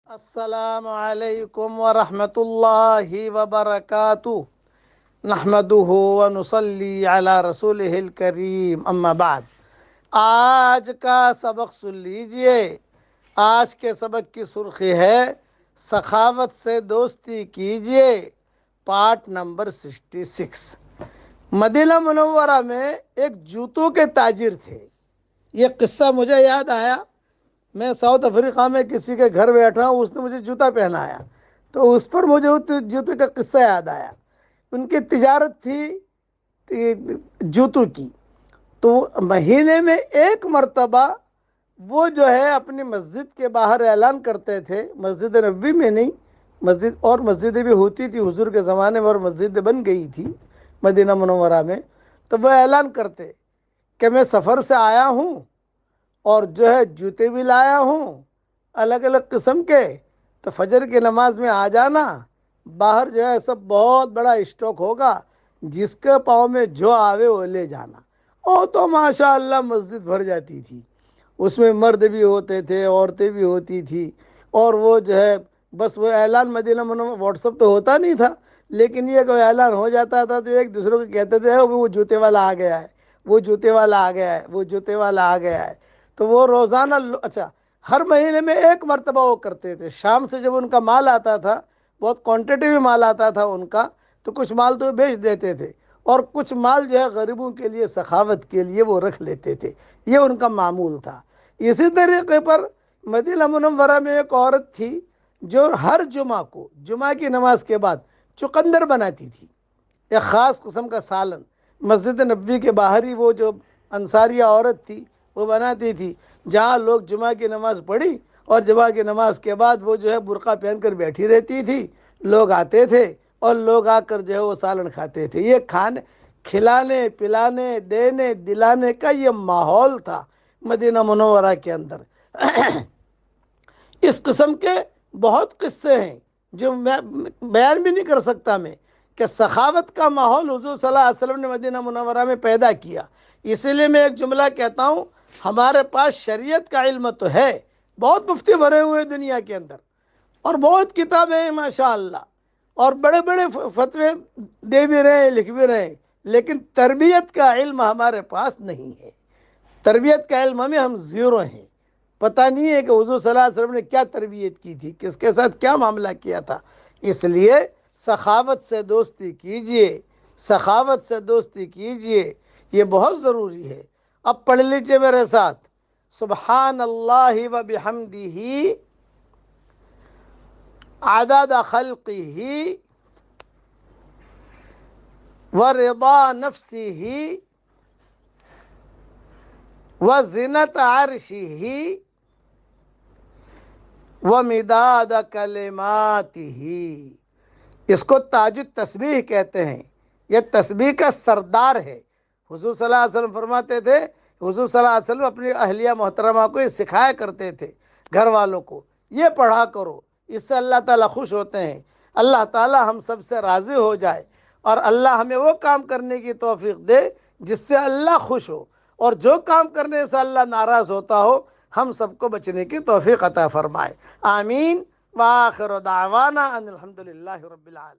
السلام علیکم ورحمۃ اللہ وبرکاتہ نحمدہ ونصلی علی رسولہ الکریم اما بعد۔ آج کا سبق سن لیجئے۔ آج کے سبق کی سرخی ہے سخاوت سے دوستی کیجئے، پارٹ نمبر 66۔ مدینہ منورہ میں ایک جوتوں کے تاجر تھے۔ یہ قصہ مجھے یاد آیا، میں ساؤتھ افریقہ میں کسی کے گھر بیٹھا ہوں، اس نے مجھے جوتا پہنایا تو اس پر مجھے جوتے کا قصہ یاد آیا۔ ان کی تجارت تھی جوتوں کی، تو مہینے میں ایک مرتبہ وہ جو ہے اپنی مسجد کے باہر اعلان کرتے تھے، مسجد نبوی میں نہیں، مسجد اور مسجدیں بھی ہوتی تھی حضور کے زمانے میں اور مسجد بن گئی تھی مدینہ منورہ میں، تو وہ اعلان کرتے کہ میں سفر سے آیا ہوں اور جو ہے جوتے بھی لایا ہوں الگ الگ قسم کے، تو فجر کی نماز میں آ جانا، باہر جو ہے سب بہت بڑا اسٹاک ہوگا، جس کے پاؤں میں جو آوے وہ لے جانا۔ اور تو ماشاءاللہ مسجد بھر جاتی تھی، اس میں مرد بھی ہوتے تھے، عورتیں بھی ہوتی تھی، اور وہ جو ہے بس وہ اعلان مدینہ منورہ، واٹس ایپ تو ہوتا نہیں تھا، لیکن یہ کوئی اعلان ہو جاتا تھا تو ایک دوسرے کو کہتے تھے وہ جوتے والا آ گیا ہے، وہ جوتے والا آ گیا ہے، وہ جوتے والا آ گیا ہے۔ تو وہ روزانہ اچھا ہر مہینے میں ایک مرتبہ وہ کرتے تھے۔ شام سے جب ان کا مال آتا تھا، بہت کوانٹٹی میں مال آتا تھا ان کا، تو کچھ مال تو بیچ دیتے تھے اور کچھ مال جو ہے غریبوں کے لیے سخاوت کے لیے وہ رکھ لیتے تھے، یہ ان کا معمول تھا۔ اسی طریقے پر مدینہ منورہ میں ایک عورت تھی جو ہر جمعہ کو، جمعہ کی نماز کے بعد چقندر بناتی تھی، ایک خاص قسم کا سالن، مسجد نبوی کے باہر ہی وہ جو انصاریہ عورت تھی وہ بناتی تھی، جہاں لوگ جمعہ کی نماز پڑھی اور جمعہ کی نماز کے بعد وہ جو ہے برقع پہن کر بیٹھی رہتی تھی، لوگ آتے تھے اور لوگ آ کر جو ہے وہ سالن کھاتے تھے۔ یہ کھلانے پلانے دینے دلانے کا یہ ماحول تھا مدینہ منورہ کے اندر۔ اس قسم کے بہت قصے ہیں جو میں بیان بھی نہیں کر سکتا میں، کہ سخاوت کا ماحول حضور صلی اللہ علیہ وسلم نے مدینہ منورہ میں پیدا کیا۔ اسی لیے میں ایک جملہ کہتا ہوں، ہمارے پاس شریعت کا علم تو ہے، بہت مفتی بھرے ہوئے دنیا کے اندر اور بہت کتابیں ہیں ماشاءاللہ، اور بڑے بڑے فتوے دے بھی رہے ہیں، لکھ بھی رہے ہیں، لیکن تربیت کا علم ہمارے پاس نہیں ہے۔ تربیت کا علم ہم زیرو ہیں، پتہ نہیں ہے کہ حضور صلی اللہ علیہ وسلم نے کیا تربیت کی تھی، کس کے ساتھ کیا معاملہ کیا تھا۔ اس لیے سخاوت سے دوستی کیجئے، سخاوت سے دوستی کیجئے، یہ بہت ضروری ہے۔ اب پڑھ لیجئے میرے ساتھ، سبحان اللہ و بحمدہ عدد خلقہ ورضا نفسہ وزنت عرشہ ومداد کلماتہ۔ اس کو تاج التسبیح کہتے ہیں، یہ تسبیح کا سردار ہے۔ حضور صلی اللہ علیہ وسلم فرماتے تھے، حضور صلی اللہ علیہ وسلم اپنی اہلیہ محترمہ کو یہ سکھایا کرتے تھے، گھر والوں کو یہ پڑھا کرو، اس سے اللہ تعالیٰ خوش ہوتے ہیں، اللہ تعالیٰ ہم سب سے راضی ہو جائے، اور اللہ ہمیں وہ کام کرنے کی توفیق دے جس سے اللہ خوش ہو، اور جو کام کرنے سے اللہ ناراض ہوتا ہو ہم سب کو بچنے کی توفیق عطا فرمائے۔ آمین۔ وآخر دعوانا ان الحمدللہ رب العالمین۔